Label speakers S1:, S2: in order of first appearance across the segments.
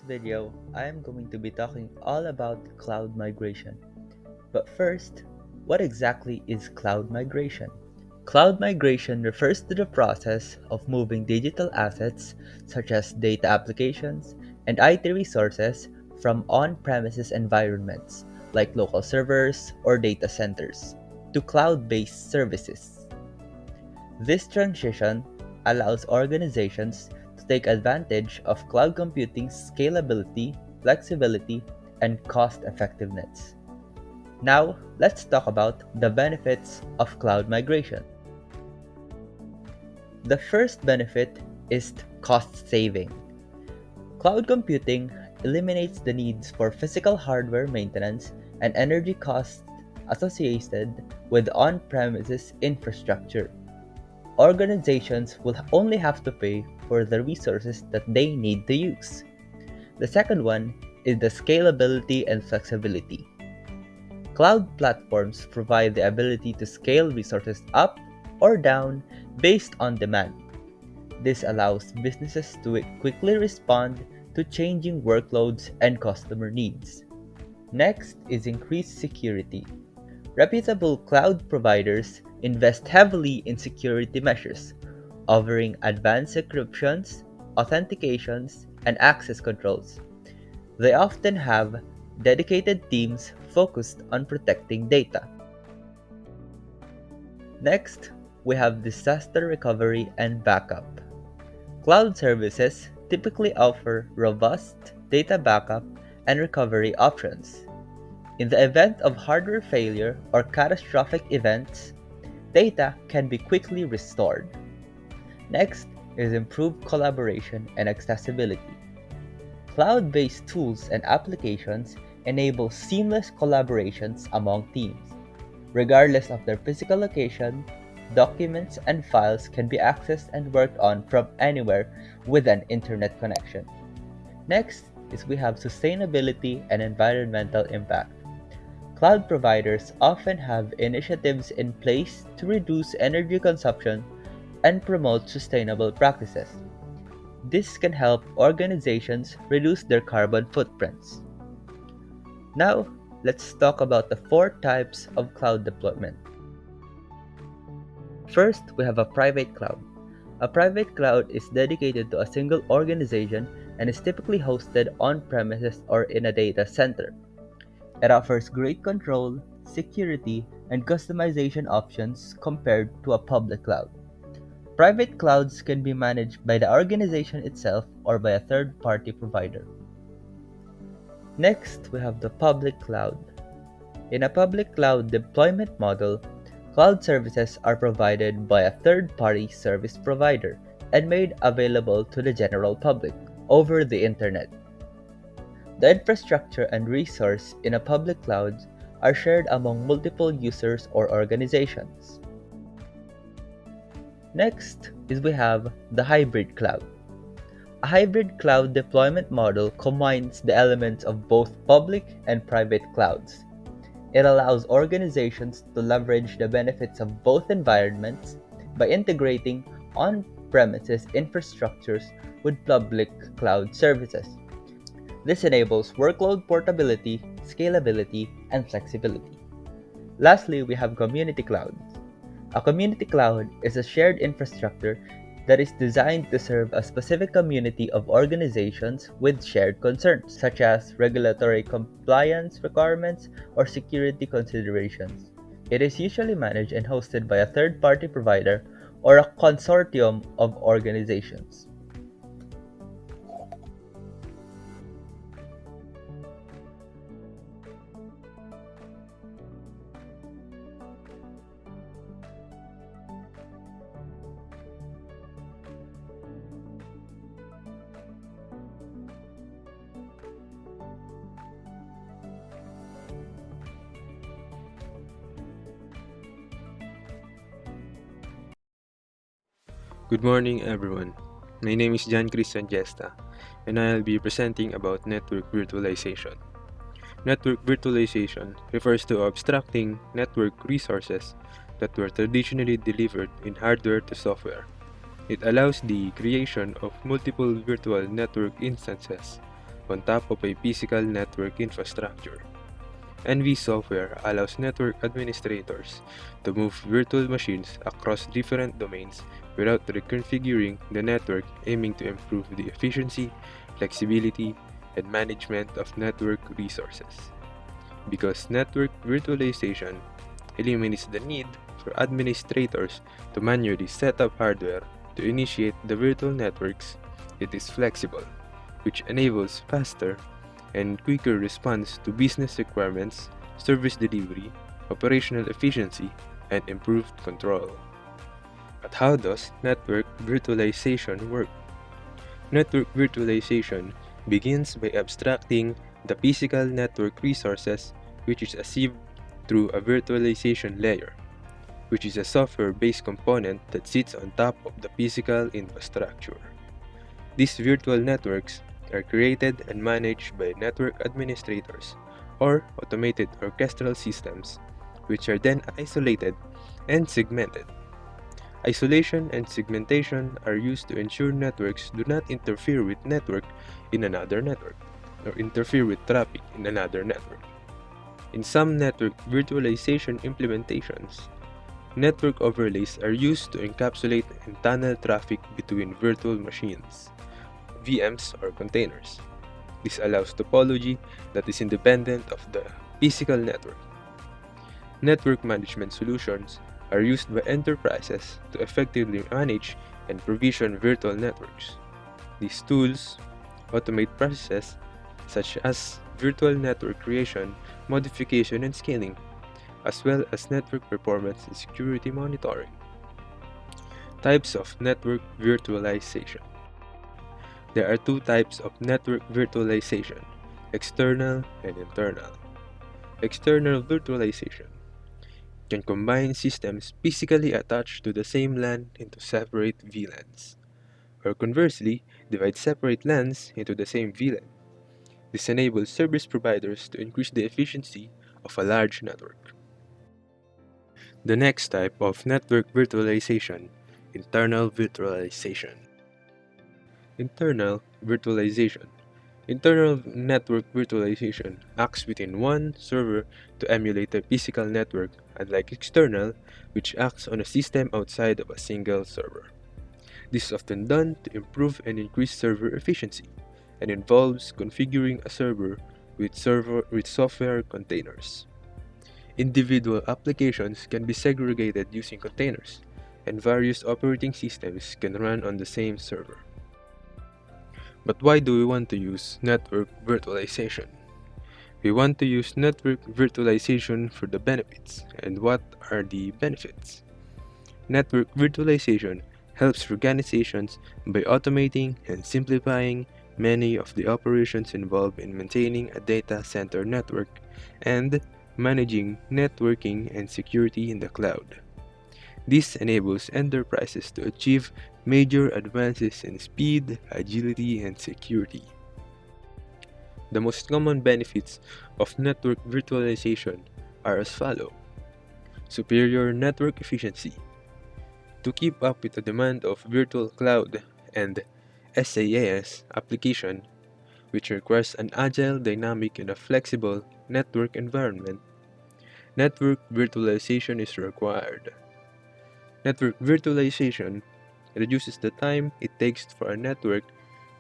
S1: video, I am going to be talking all about cloud migration. But first, what exactly is cloud migration? Cloud migration refers to the process of moving digital assets such as data applications and IT resources from on-premises environments like local servers or data centers to cloud-based services. This transition allows organizations to take advantage of cloud computing's scalability, flexibility, and cost effectiveness. Now, let's talk about the benefits of cloud migration. The first benefit is cost saving. Cloud computing eliminates the needs for physical hardware maintenance and energy costs associated with on premises infrastructure. Organizations will only have to pay for the resources that they need to use. The second one is the scalability and flexibility. Cloud platforms provide the ability to scale resources up or down based on demand. This allows businesses to quickly respond to changing workloads and customer needs. Next is increased security. Reputable cloud providers invest heavily in security measures, offering advanced encryptions, authentications, and access controls. They often have dedicated teams focused on protecting data. Next, we have disaster recovery and backup. Cloud services typically offer robust data backup and recovery options. In the event of hardware failure or catastrophic events, data can be quickly restored. Next is improved collaboration and accessibility. Cloud-based tools and applications enable seamless collaborations among teams. Regardless of their physical location, documents and files can be accessed and worked on from anywhere with an internet connection. Next is we have sustainability and environmental impact. Cloud providers often have initiatives in place to reduce energy consumption and promote sustainable practices. This can help organizations reduce their carbon footprints. Now, let's talk about the four types of cloud deployment. First, we have a private cloud. A private cloud is dedicated to a single organization and is typically hosted on premises or in a data center. It offers great control, security, and customization options compared to a public cloud. Private clouds can be managed by the organization itself or by a third-party provider. Next, we have the public cloud. In a public cloud deployment model, cloud services are provided by a third-party service provider and made available to the general public over the internet. The infrastructure and resource in a public cloud are shared among multiple users or organizations. Next is we have the hybrid cloud. A hybrid cloud deployment model combines the elements of both public and private clouds. It allows organizations to leverage the benefits of both environments by integrating on-premises infrastructures with public cloud services. This enables workload portability, scalability, and flexibility. Lastly, we have community clouds. A community cloud is a shared infrastructure that is designed to serve a specific community of organizations with shared concerns, such as regulatory compliance requirements or security considerations. It is usually managed and hosted by a third-party provider or a consortium of organizations.
S2: Good morning, everyone. My name is John Christian Diesta, and I'll be presenting about network virtualization. Network virtualization refers to abstracting network resources that were traditionally delivered in hardware to software. It allows the creation of multiple virtual network instances on top of a physical network infrastructure. NV software allows network administrators to move virtual machines across different domains without reconfiguring the network, aiming to improve the efficiency, flexibility, and management of network resources. Because network virtualization eliminates the need for administrators to manually set up hardware to initiate the virtual networks, it is flexible, which enables faster and quicker response to business requirements, service delivery, operational efficiency, and improved control. But how does network virtualization work? Network virtualization begins by abstracting the physical network resources, which is achieved through a virtualization layer, which is a software-based component that sits on top of the physical infrastructure. These virtual networks are created and managed by network administrators or automated orchestral systems, which are then isolated and segmented. Isolation and segmentation are used to ensure networks do not interfere with network in another network or interfere with traffic in another network. In some network virtualization implementations, network overlays are used to encapsulate and tunnel traffic between virtual machines, VMs or containers. This allows topology that is independent of the physical network. Network management solutions are used by enterprises to effectively manage and provision virtual networks. These tools automate processes such as virtual network creation, modification, and scaling, as well as network performance and security monitoring. Types of network virtualization. There are two types of network virtualization, external and internal. External virtualization can combine systems physically attached to the same LAN into separate VLANs, or conversely, divide separate LANs into the same VLAN. This enables service providers to increase the efficiency of a large network. The next type of network virtualization, internal virtualization. Internal virtualization. Internal network virtualization acts within one server to emulate a physical network, unlike external, which acts on a system outside of a single server. This is often done to improve and increase server efficiency, and involves configuring a server with software containers. Individual applications can be segregated using containers, and various operating systems can run on the same server. But why do we want to use network virtualization? We want to use network virtualization for the benefits. And what are the benefits? Network virtualization helps organizations by automating and simplifying many of the operations involved in maintaining a data center network and managing networking and security in the cloud. This enables enterprises to achieve major advances in speed, agility, and security. The most common benefits of network virtualization are as follows. Superior network efficiency. To keep up with the demand of virtual cloud and SaaS application, which requires an agile, dynamic, and a flexible network environment, network virtualization is required. Network virtualization reduces the time it takes for a network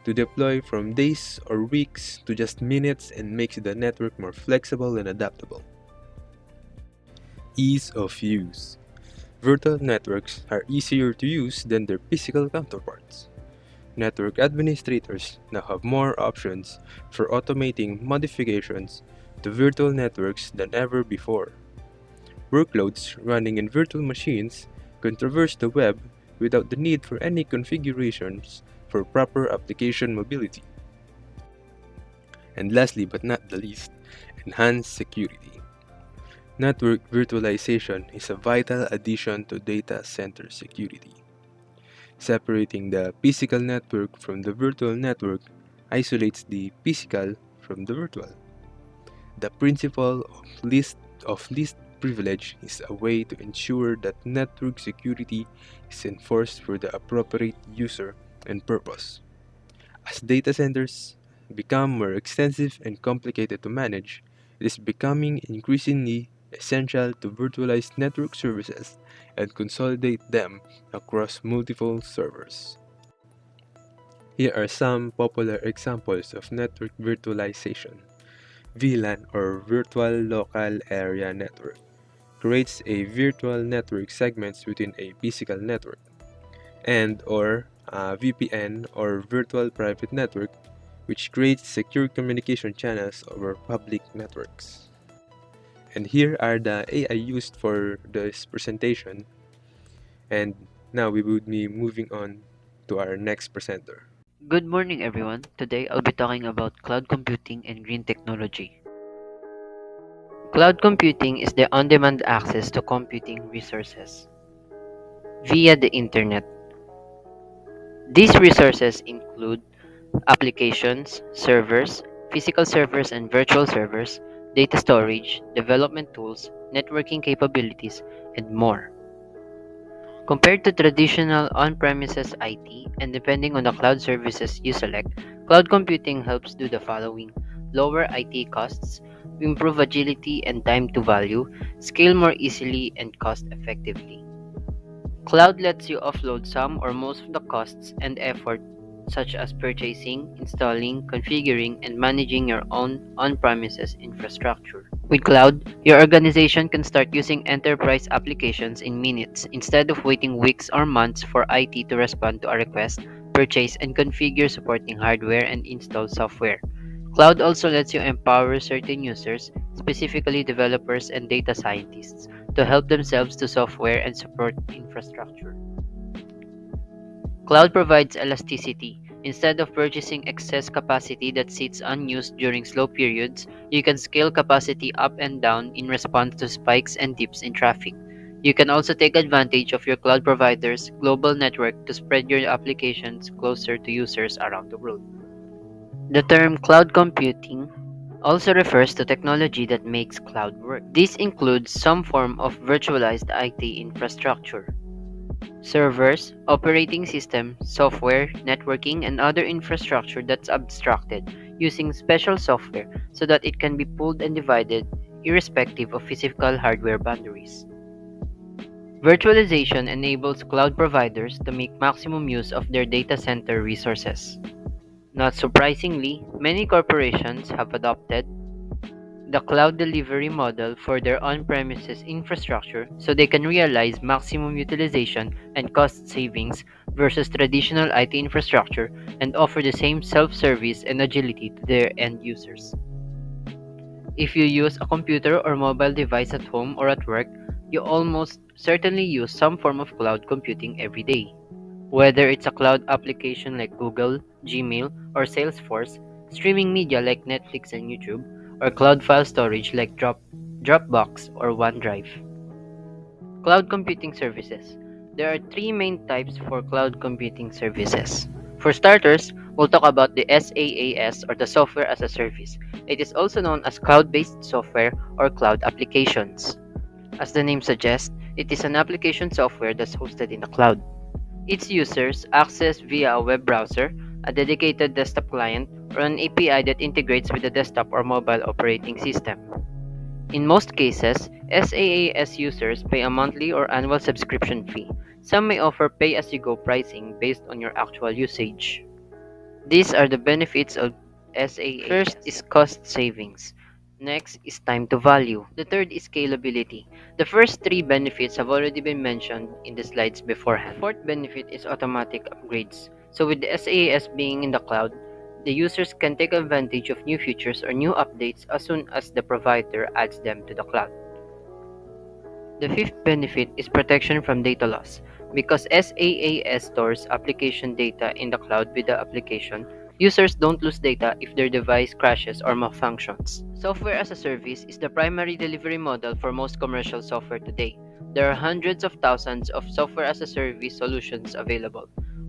S2: to deploy from days or weeks to just minutes and makes the network more flexible and adaptable. Ease of use. Virtual networks are easier to use than their physical counterparts. Network administrators now have more options for automating modifications to virtual networks than ever before. Workloads running in virtual machines can traverse the web without the need for any configurations for proper application mobility. And lastly but not the least, enhanced security. Network virtualization is a vital addition to data center security. Separating the physical network from the virtual network isolates the physical from the virtual. The principle of least privilege is a way to ensure that network security is enforced for the appropriate user and purpose. As data centers become more extensive and complicated to manage, it is becoming increasingly essential to virtualize network services and consolidate them across multiple servers. Here are some popular examples of network virtualization. VLAN or Virtual Local Area Network creates a virtual network segments within a physical network, and or VPN or Virtual Private Network, which creates secure communication channels over public networks. And here are the AI used for this presentation. And now we would be moving on to our next presenter.
S3: Good morning, everyone. Today I'll be talking about cloud computing and green technology. Cloud computing is the on demand access to computing resources via the internet. These resources include applications, servers, physical servers and virtual servers, data storage, development tools, networking capabilities, and more. Compared to traditional on-premises IT, and depending on the cloud services you select, cloud computing helps do the following: lower IT costs, improve agility and time to value, scale more easily and cost effectively. Cloud lets you offload some or most of the costs and effort, such as purchasing, installing, configuring, and managing your own on-premises infrastructure. With cloud, your organization can start using enterprise applications in minutes instead of waiting weeks or months for IT to respond to a request, purchase, and configure supporting hardware and install software. Cloud also lets you empower certain users, specifically developers and data scientists, to help themselves to software and support infrastructure. Cloud provides elasticity. Instead of purchasing excess capacity that sits unused during slow periods, you can scale capacity up and down in response to spikes and dips in traffic. You can also take advantage of your cloud provider's global network to spread your applications closer to users around the world. The term cloud computing also refers to technology that makes cloud work. This includes some form of virtualized IT infrastructure. Servers, operating system, software, networking, and other infrastructure that's abstracted using special software so that it can be pulled and divided irrespective of physical hardware boundaries. Virtualization enables cloud providers to make maximum use of their data center resources. Not surprisingly, many corporations have adopted the cloud delivery model for their on-premises infrastructure so they can realize maximum utilization and cost savings versus traditional IT infrastructure and offer the same self-service and agility to their end users. If you use a computer or mobile device at home or at work, you almost certainly use some form of cloud computing every day. Whether it's a cloud application like Google, Gmail, or Salesforce, streaming media like Netflix and YouTube, or cloud file storage like Dropbox or OneDrive. Cloud computing services. There are three main types for cloud computing services. For starters, we'll talk about the SaaS or the software as a service. It is also known as cloud-based software or cloud applications. As the name suggests, it is an application software that's hosted in the cloud. Its users access via a web browser, a dedicated desktop client, or an API that integrates with the desktop or mobile operating system. In most cases, SaaS users pay a monthly or annual subscription fee. Some may offer pay-as-you-go pricing based on your actual usage. These are the benefits of SaaS. First is cost savings. Next is time to value. The third is scalability. The first three benefits have already been mentioned in the slides beforehand. The fourth benefit is automatic upgrades. So with the SaaS being in the cloud, the users can take advantage of new features or new updates as soon as the provider adds them to the cloud. The fifth benefit is protection from data loss. Because SaaS stores application data in the cloud with the application, users don't lose data if their device crashes or malfunctions. Software as a service is the primary delivery model for most commercial software today. There are hundreds of thousands of software as a service solutions available,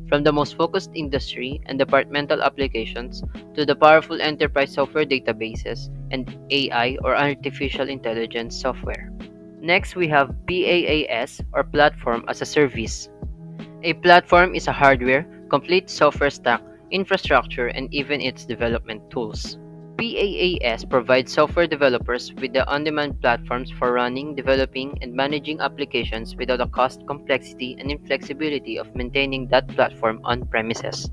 S3: from the most focused industry and departmental applications to the powerful enterprise software databases and AI or artificial intelligence software. Next, we have PaaS or Platform as a Service. A platform is a hardware, complete software stack infrastructure, and even its development tools. PaaS provides software developers with the on-demand platforms for running, developing, and managing applications without the cost, complexity, and inflexibility of maintaining that platform on premises.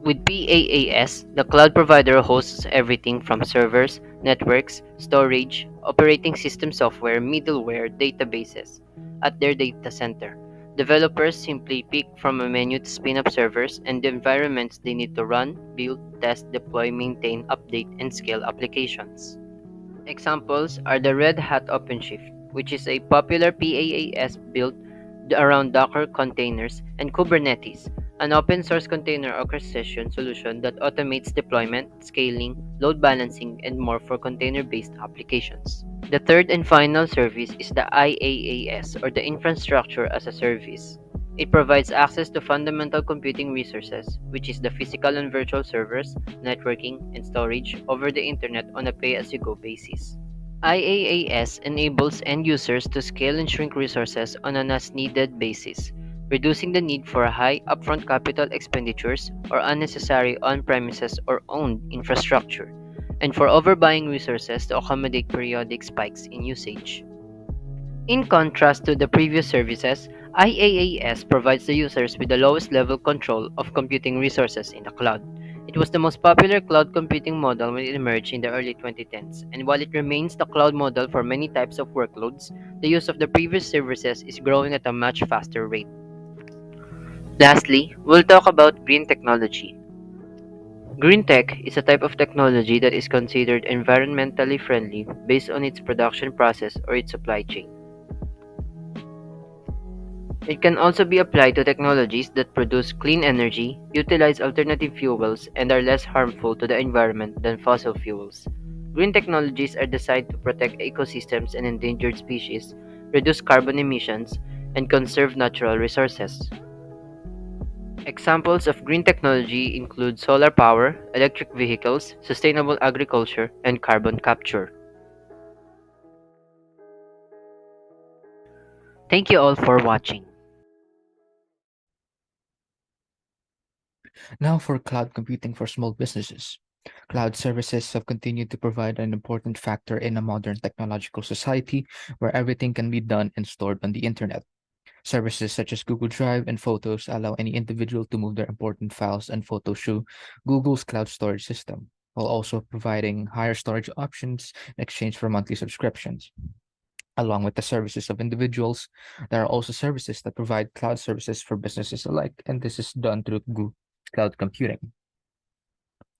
S3: With PaaS, the cloud provider hosts everything from servers, networks, storage, operating system software, middleware, databases at their data center. Developers simply pick from a menu to spin up servers and the environments they need to run, build, test, deploy, maintain, update, and scale applications. Examples are the Red Hat OpenShift, which is a popular PaaS built around Docker containers, and Kubernetes, an open source container orchestration solution that automates deployment, scaling, load balancing, and more for container based applications. The third and final service is the IaaS, or the Infrastructure as a Service. It provides access to fundamental computing resources, which is the physical and virtual servers, networking, and storage over the internet on a pay as you go basis. IaaS enables end users to scale and shrink resources on an as needed basis, reducing the need for high upfront capital expenditures or unnecessary on premises or owned infrastructure, and for overbuying resources to accommodate periodic spikes in usage. In contrast to the previous services, IaaS provides the users with the lowest level control of computing resources in the cloud. It was the most popular cloud computing model when it emerged in the early 2010s, and while it remains the cloud model for many types of workloads, the use of the previous services is growing at a much faster rate. Lastly, we'll talk about green technology. Green tech is a type of technology that is considered environmentally friendly based on its production process or its supply chain. It can also be applied to technologies that produce clean energy, utilize alternative fuels, and are less harmful to the environment than fossil fuels. Green technologies are designed to protect ecosystems and endangered species, reduce carbon emissions, and conserve natural resources. Examples of green technology include solar power, electric vehicles, sustainable agriculture, and carbon capture. Thank you all for watching.
S4: Now for cloud computing for small businesses. Cloud services have continued to provide an important factor in a modern technological society where everything can be done and stored on the internet. Services such as Google Drive and Photos allow any individual to move their important files and photos through Google's cloud storage system, while also providing higher storage options in exchange for monthly subscriptions. Along with the services of individuals, there are also services that provide cloud services for businesses alike, and this is done through Google Cloud Computing.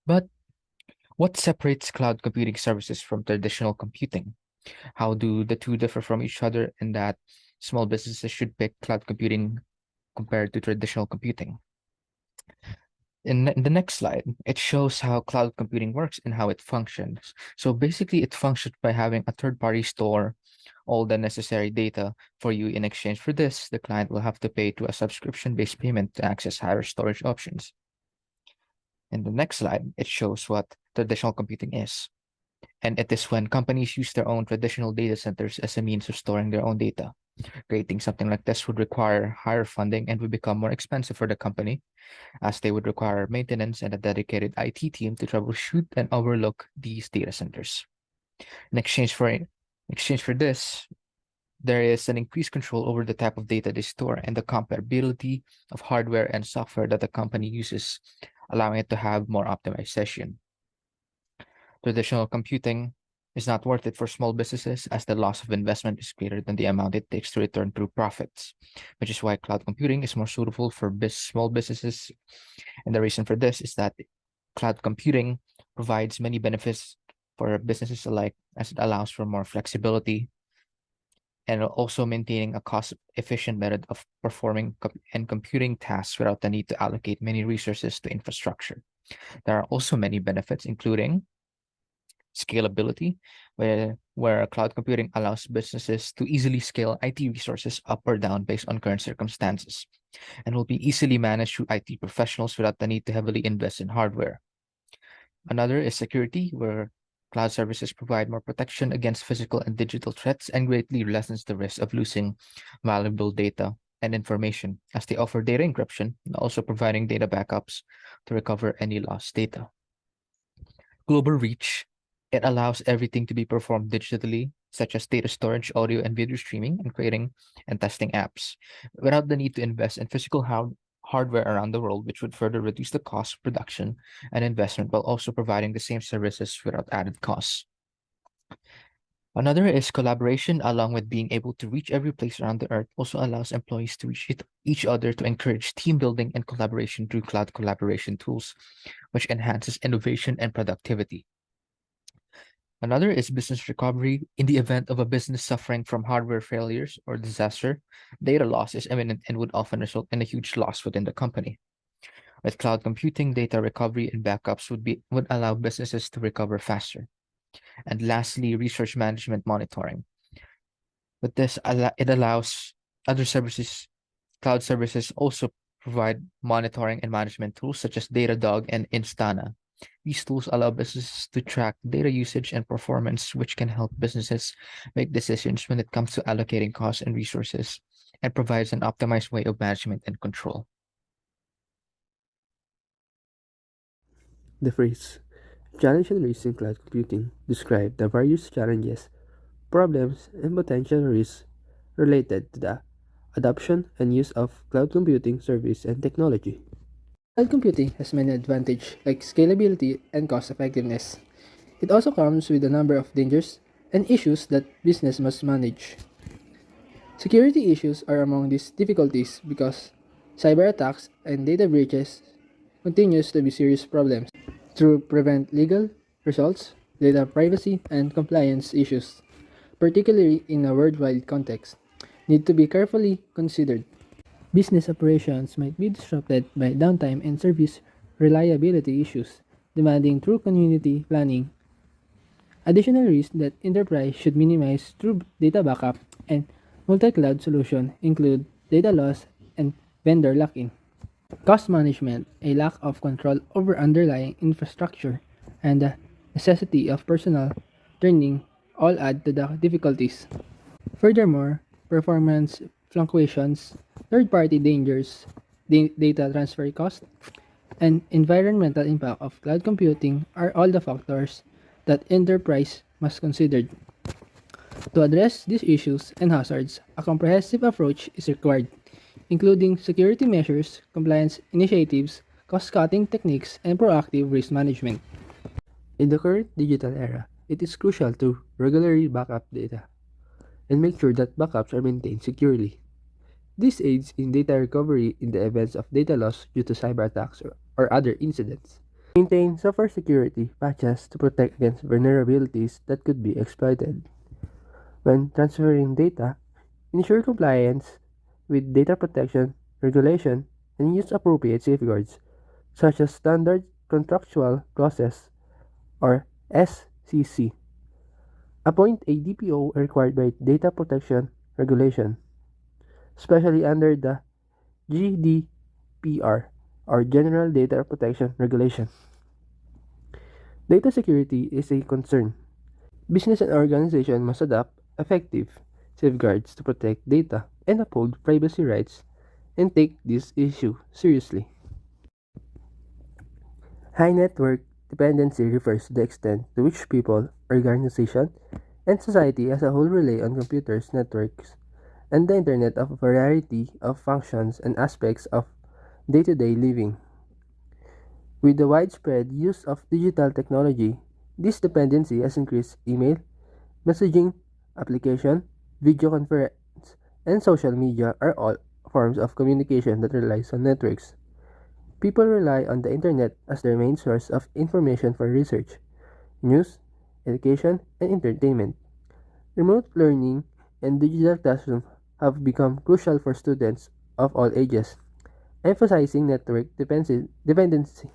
S4: But what separates cloud computing services from traditional computing? How do the two differ from each other in that small businesses should pick cloud computing compared to traditional computing? In the next slide, it shows how cloud computing works and how it functions. So basically, it functions by having a third party store all the necessary data for you. In exchange for this, the client will have to pay to a subscription-based payment to access higher storage options. In the next slide, it shows what traditional computing is. And it is when companies use their own traditional data centers as a means of storing their own data. Creating something like this would require higher funding and would become more expensive for the company, as they would require maintenance and a dedicated IT team to troubleshoot and overlook these data centers. In exchange for this, there is an increased control over the type of data they store and the compatibility of hardware and software that the company uses, allowing it to have more optimization. Traditional computing is not worth it for small businesses as the loss of investment is greater than the amount it takes to return through profits, which is why cloud computing is more suitable for small businesses. And the reason for this is that cloud computing provides many benefits for businesses alike, as it allows for more flexibility and also maintaining a cost-efficient method of performing and computing tasks without the need to allocate many resources to infrastructure. There are also many benefits, including scalability, where cloud computing allows businesses to easily scale IT resources up or down based on current circumstances, and will be easily managed through IT professionals without the need to heavily invest in hardware. Another is security, where cloud services provide more protection against physical and digital threats and greatly lessens the risk of losing valuable data and information, as they offer data encryption and also providing data backups to recover any lost data. Global reach, it allows everything to be performed digitally, such as data storage, audio and video streaming, and creating and testing apps, without the need to invest in physical hardware around the world, which would further reduce the cost of production and investment while also providing the same services without added costs. Another is collaboration, along with being able to reach every place around the earth, also allows employees to reach each other to encourage team building and collaboration through cloud collaboration tools, which enhances innovation and productivity. Another is business recovery. In the event of a business suffering from hardware failures or disaster, data loss is imminent and would often result in a huge loss within the company. With cloud computing, data recovery and backups would allow businesses to recover faster. And lastly, research management monitoring. With this, it allows other services, cloud services also provide monitoring and management tools such as Datadog and Instana. These tools allow businesses to track data usage and performance, which can help businesses make decisions when it comes to allocating costs and resources, and provides an optimized way of management and control.
S5: The phrase challenge and risk in cloud computing describe the various challenges, problems, and potential risks related to the adoption and use of cloud computing service and technology.
S6: Cloud computing has many advantages like scalability and cost effectiveness. It also comes with a number of dangers and issues that business must manage. Security issues are among these difficulties because cyber attacks and data breaches continues to be serious problems. To prevent legal results, data privacy and compliance issues, particularly in a worldwide context, need to be carefully considered. Business operations might be disrupted by downtime and service reliability issues, demanding true community planning. Additional risks that enterprise should minimize through data backup and multi-cloud solution include data loss and vendor lock-in. Cost management, a lack of control over underlying infrastructure, and the necessity of personnel training all add to the difficulties. Furthermore, performance fluctuations, third-party dangers, data transfer costs, and environmental impact of cloud computing are all the factors that enterprise must consider. To address these issues and hazards, a comprehensive approach is required, including security measures, compliance initiatives, cost-cutting techniques, and proactive risk management.
S5: In the current digital era, it is crucial to regularly backup data and make sure that backups are maintained securely. This aids in data recovery in the events of data loss due to cyber attacks or other incidents. Maintain software security patches to protect against vulnerabilities that could be exploited. When transferring data, ensure compliance with data protection, regulation, and use appropriate safeguards, such as standard contractual clauses or SCC. Appoint a DPO required by data protection regulation, especially under the GDPR or General Data Protection Regulation. Data security is a concern. Business and organization must adopt effective safeguards to protect data and uphold privacy rights and take this issue seriously. High network dependency refers to the extent to which people, organization, and society as a whole rely on computers, networks, and the internet of a variety of functions and aspects of day-to-day living. With the widespread use of digital technology, this dependency has increased email, messaging, application, video conference, and social media are all forms of communication that relies on networks. People rely on the internet as their main source of information for research, news, education, and entertainment. Remote learning and digital classrooms have become crucial for students of all ages, emphasizing network dependency.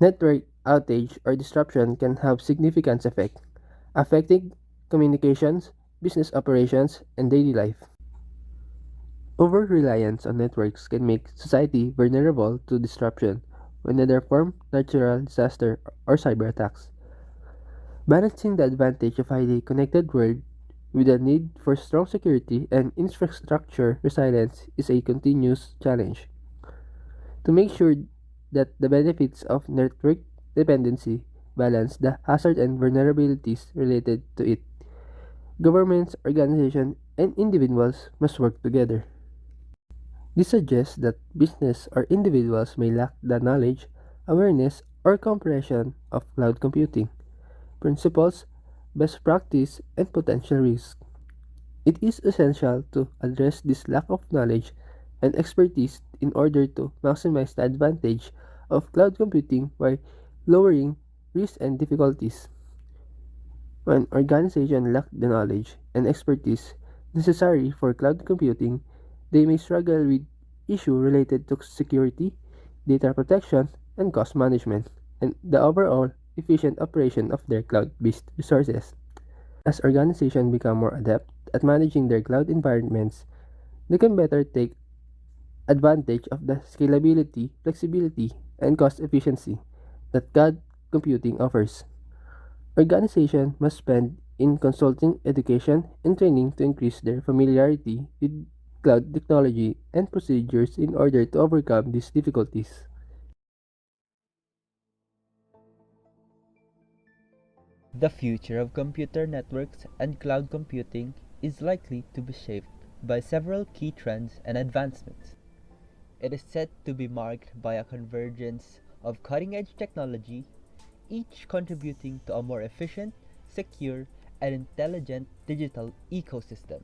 S5: Network outage or disruption can have significant effect, affecting communications, business operations, and daily life. Over-reliance on networks can make society vulnerable to disruption, whether from natural disaster or cyber attacks. Balancing the advantage of highly connected world with a need for strong security and infrastructure resilience is a continuous challenge. To make sure that the benefits of network dependency balance the hazard and vulnerabilities related to it, governments, organizations, and individuals must work together. This suggests that business or individuals may lack the knowledge, awareness, or comprehension of cloud computing principles, best practice, and potential risks. It is essential to address this lack of knowledge and expertise in order to maximize the advantage of cloud computing while lowering risks and difficulties. When organizations lack the knowledge and expertise necessary for cloud computing, they may struggle with issues related to security, data protection, and cost management, and the overall efficient operation of their cloud-based resources. As organizations become more adept at managing their cloud environments, they can better take advantage of the scalability, flexibility, and cost efficiency that cloud computing offers. Organizations must spend in consulting, education, and training to increase their familiarity with cloud technology and procedures in order to overcome these difficulties.
S1: The future of computer networks and cloud computing is likely to be shaped by several key trends and advancements. It is set to be marked by a convergence of cutting edge technology, each contributing to a more efficient, secure, and intelligent digital ecosystem.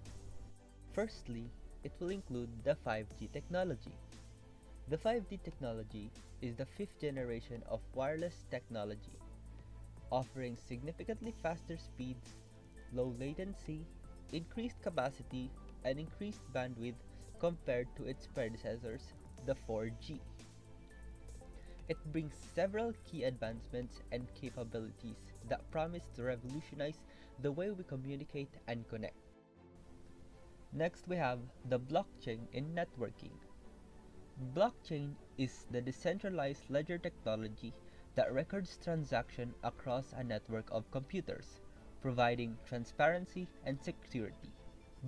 S1: Firstly, it will include the 5G technology. The 5G technology is the fifth generation of wireless technology, offering significantly faster speeds, low latency, increased capacity, and increased bandwidth compared to its predecessors, the 4G. It brings several key advancements and capabilities that promise to revolutionize the way we communicate and connect. Next, we have the blockchain in networking. Blockchain is the decentralized ledger technology that records transactions across a network of computers, providing transparency and security.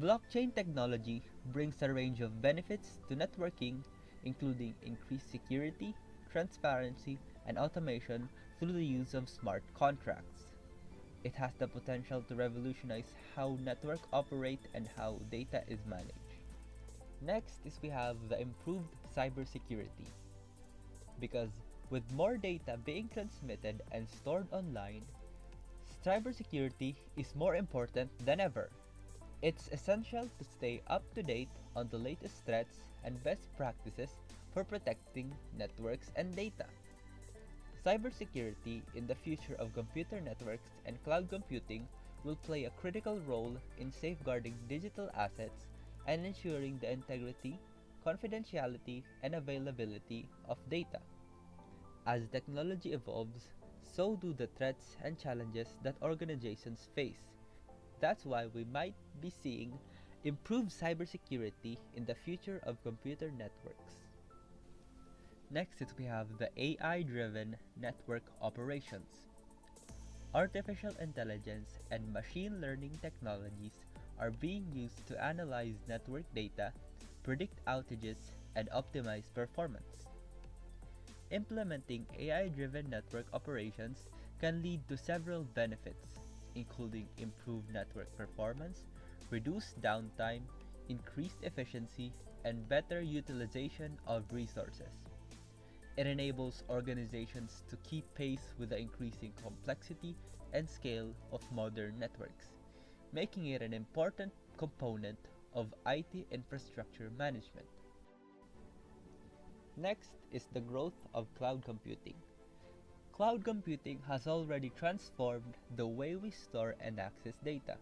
S1: Blockchain technology brings a range of benefits to networking, including increased security, transparency, and automation through the use of smart contracts. It has the potential to revolutionize how networks operate and how data is managed. Next is we have the improved cybersecurity. Because with more data being transmitted and stored online, cybersecurity is more important than ever. It's essential to stay up to date on the latest threats and best practices for protecting networks and data. Cybersecurity in the future of computer networks and cloud computing will play a critical role in safeguarding digital assets and ensuring the integrity, confidentiality, and availability of data. As technology evolves, so do the threats and challenges that organizations face. That's why we might be seeing improved cybersecurity in the future of computer networks. Next is we have the AI-driven network operations. Artificial intelligence and machine learning technologies are being used to analyze network data, predict outages, and optimize performance. Implementing AI-driven network operations can lead to several benefits, including improved network performance, reduced downtime, increased efficiency, and better utilization of resources. It enables organizations to keep pace with the increasing complexity and scale of modern networks, making it an important component of IT infrastructure management. Next is the growth of cloud computing. Cloud computing has already transformed the way we store and access data,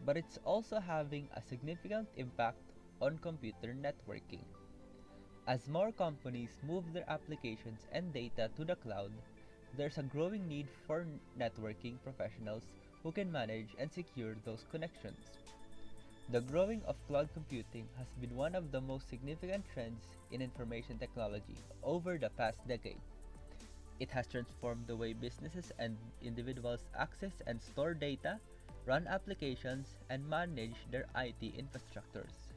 S1: but it's also having a significant impact on computer networking. As more companies move their applications and data to the cloud, there's a growing need for networking professionals who can manage and secure those connections. The growing of cloud computing has been one of the most significant trends in information technology over the past decade. It has transformed the way businesses and individuals access and store data, run applications, and manage their IT infrastructures.